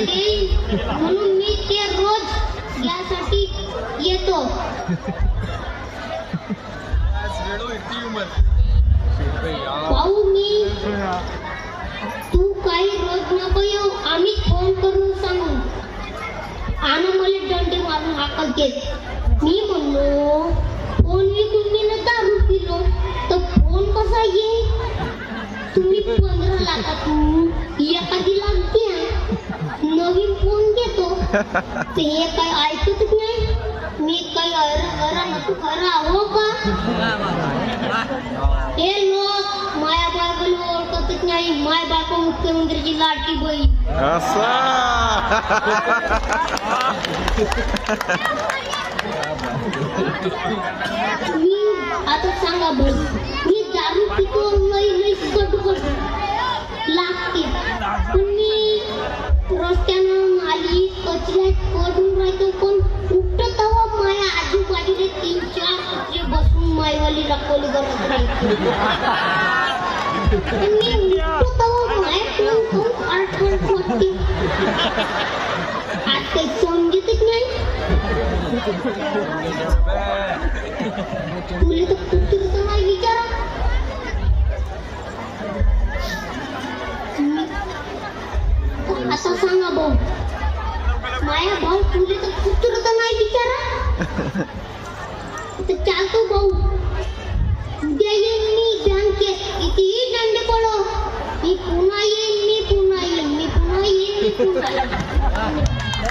देईल म्हणून मी ते रोज यासाठी येतो. भाऊ मी तू काही रोज नको येऊ, आम्ही फोन करून सांगू आणि मला दंडे मारून हाकल देत. मी म्हणलो फोन विकून मी न दारू पिलो तर फोन कसा येईल? तुम्ही 15 लाखातून एखादी लागते नवीन फोन घेतो ते हे काही ऐकतच नाही. मी काही खरा हो का? हे लोक माया बायकोला ओळखतच नाही. माय बायको मुख्यमंत्रीची लाडकी बहीण. मी आता सांगा भाऊ, मी दारू पितो लई कटकट लागते. तुम्ही रस्त्यानं आली कचऱ्यात पडून राहतो पण उठत हवा माया आजूबाजूला 3-4 कुत्रे बसून मायवाली रखवली करत राहते. मी उठत हवा माया कोण अडखड वाटते. आज काही समजतच नाही. तुला तर कुत्रीचं नाही विचारा. असं सांगा भाऊ, माया भाऊ तुला तर कुत्रीचं नाही विचारा. तर चालतो भाऊ, उद्या येईन मी बँकेत. कितीही दंड पडो मी पुन्हा येईन.